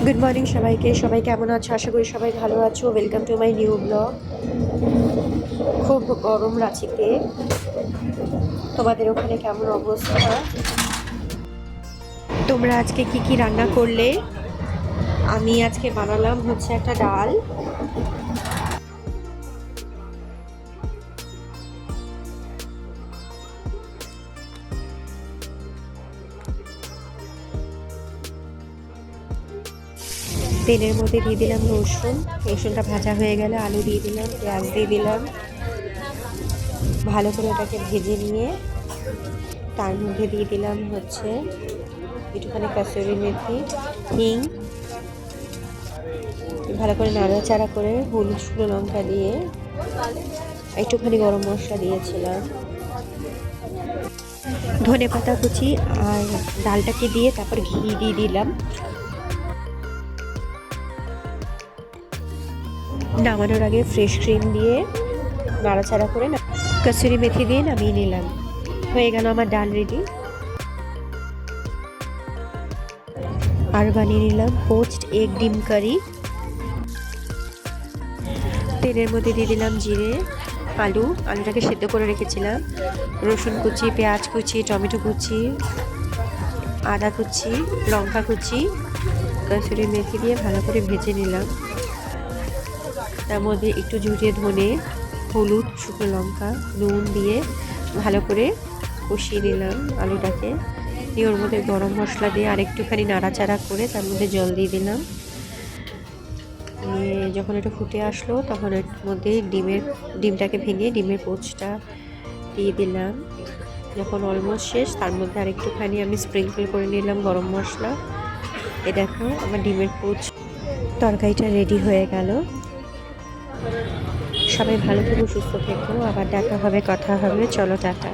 Good morning সবাইকে। সবাই কেমন আছো? আশা করি সবাই ভালো আছো। Welcome to my new blog. খুব গরম রাঁচিতে, তোমাদের ওখানে কেমন অবস্থা? তোমরা আজকে কি কি রান্না করলে? আমি আজকে বানালাম হচ্ছে একটা ডাল, তেলের মধ্যে দিয়ে দিলাম রসুনটা ভাজা হয়ে গেলে আলু দিয়ে দিলাম, পেঁয়াজ দিয়ে দিলাম, ভালো করে ওটাকে ভেজে নিয়ে তার মধ্যে দিয়ে দিলাম হচ্ছে একটুখানি কাসুরি মেথি, হিং, ভালো করে নাড়াচাড়া করে হলুদ শুকনো লঙ্কা দিয়ে একটুখানি গরম মশলা দিয়েছিলাম, ধনে পাতা কুচি, আর ডালটাকে দিয়ে তারপর ঘি দিয়ে দিলাম। নামানোর আগে ফ্রেশ ক্রিম দিয়ে নাড়াচাড়া করে কসুরি মেথি দিয়ে নামিয়ে নিলাম। হয়ে গেল আমার ডাল রেডি। আর বানিয়ে নিলাম পোচড এগ ডিম কারি। তেলের মধ্যে দিয়ে দিলাম জিরে, আলুটাকে সেদ্ধ করে রেখেছিলাম, রসুন কুচি, পেঁয়াজ কুচি, টমেটো কুচি, আদা কুচি, লঙ্কা কুচি, কসুরি মেথি দিয়ে ভালো করে ভেজে নিলাম। তার মধ্যে একটু জুড়ে ধনে, হলুদ, শুকনো লঙ্কা, নুন দিয়ে ভালো করে কষিয়ে নিলাম আলুটাকে। দিয়ে ওর মধ্যে গরম মশলা দিয়ে আরেকটুখানি নাড়াচাড়া করে তার মধ্যে জল দিয়ে দিলাম। যখন এটা ফুটে আসলো তখন এর মধ্যে ডিমটাকে ভেঙে ডিমের পোচটা দিয়ে দিলাম। যখন অলমোস্ট শেষ তার মধ্যে আরেকটুখানি আমি স্প্রিঙ্কল করে নিলাম গরম মশলা। এ দেখো আমার ডিমের পোচ তরকারিটা রেডি হয়ে গেল। সবাই ভালো থেকো, সুস্থ থেকো, আবার দেখা হবে, কথা হবে। চলো টাটা।